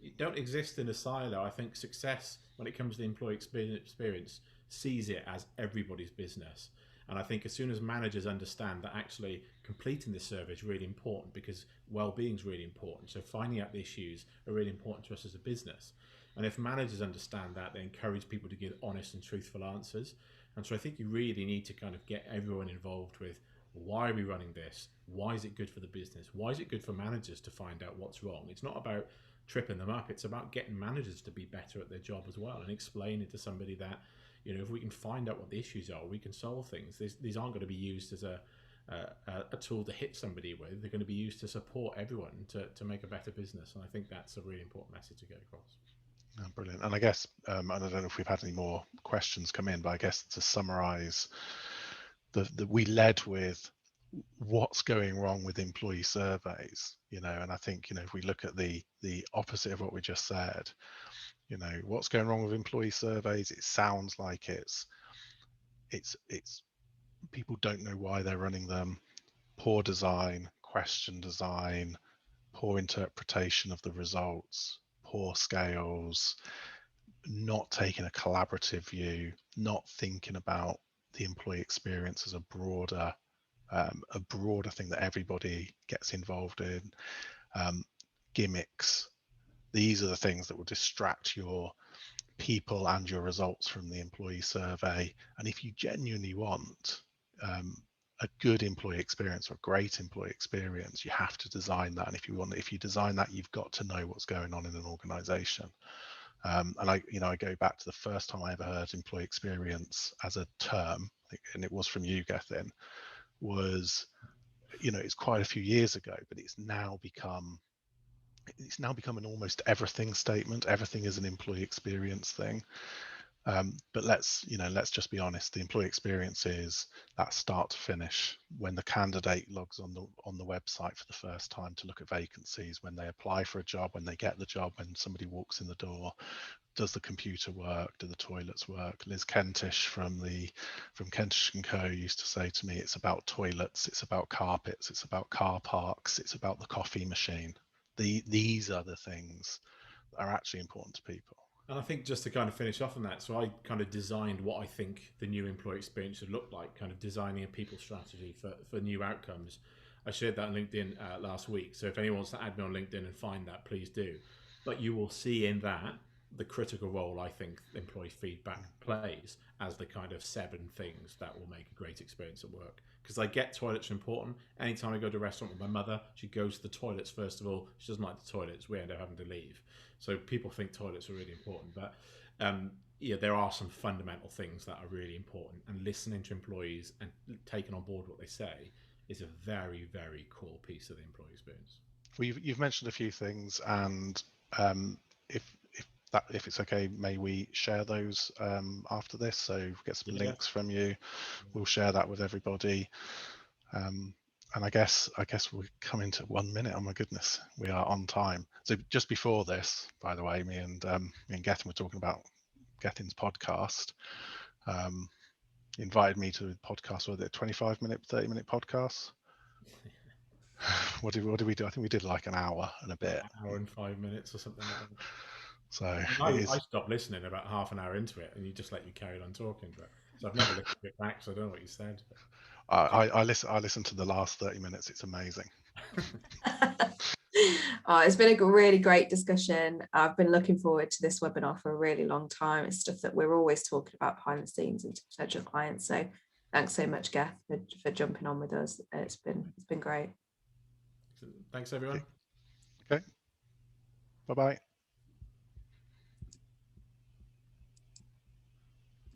It don't exist in a silo. I think success, when it comes to the employee experience, sees it as everybody's business. And I think as soon as managers understand that actually completing this survey is really important, because well-being is really important, so finding out the issues are really important to us as a business. And if managers understand that, they encourage people to give honest and truthful answers. And so I think you really need to kind of get everyone involved with, why are we running this? Why is it good for the business? Why is it good for managers to find out what's wrong? It's not about tripping them up. It's about getting managers to be better at their job as well, and explaining to somebody that, if we can find out what the issues are, we can solve things. These aren't going to be used as a tool to hit somebody with. They're going to be used to support everyone to make a better business. And I think that's a really important message to get across. Oh, brilliant. And I guess, and I don't know if we've had any more questions come in, but I guess to summarize, we led with what's going wrong with employee surveys, and I think, if we look at the opposite of what we just said, what's going wrong with employee surveys, it sounds like it's people don't know why they're running them, poor design, question design, poor interpretation of the results, poor scales, not taking a collaborative view, not thinking about the employee experience as a broader thing that everybody gets involved in. Gimmicks, these are the things that will distract your people and your results from the employee survey. And if you genuinely want a good employee experience or a great employee experience, you have to design that. And if you design that, you've got to know what's going on in an organization. And I go back to the first time I ever heard employee experience as a term, and it was from you, Gethin, was, it's quite a few years ago, but it's now become an almost everything statement. Everything is an employee experience thing. But let's just be honest. The employee experience is that start to finish, when the candidate logs on the website for the first time to look at vacancies, when they apply for a job, when they get the job, when somebody walks in the door. Does the computer work? Do the toilets work? Liz Kentish from Kentish & Co used to say to me, it's about toilets, it's about carpets, it's about car parks, it's about the coffee machine. These are the things that are actually important to people. And I think, just to kind of finish off on that, so I kind of designed what I think the new employee experience should look like, kind of designing a people strategy for new outcomes. I shared that on LinkedIn last week. So if anyone wants to add me on LinkedIn and find that, please do. But you will see in that the critical role I think employee feedback plays as the kind of 7 things that will make a great experience at work. Because I get toilets are important. Anytime I go to a restaurant with my mother, she goes to the toilets first of all. She doesn't like the toilets. We end up having to leave. So people think toilets are really important. But there are some fundamental things that are really important. And listening to employees and taking on board what they say is a very, very core piece of the employee experience. Well, you've mentioned a few things, and if it's okay, may we share those after this? So get some links from you. We'll share that with everybody. And I guess we're coming to 1 minute. Oh my goodness, we are on time. So just before this, by the way, me and Gethin were talking about Gethin's podcast. He invited me to the podcast. Was it 25-minute, 30-minute podcast? What did we do? I think we did like an hour and a bit. An hour and 5 minutes or something like that. So I stopped listening about half an hour into it, and you just let you carry on talking. So I've never listened to it back, so I don't know what you said. I listened to the last 30 minutes. It's amazing. It's been a really great discussion. I've been looking forward to this webinar for a really long time. It's stuff that we're always talking about behind the scenes and to potential clients. So thanks so much, Geth, for jumping on with us. It's been great. Thanks, everyone. Okay. Bye-bye.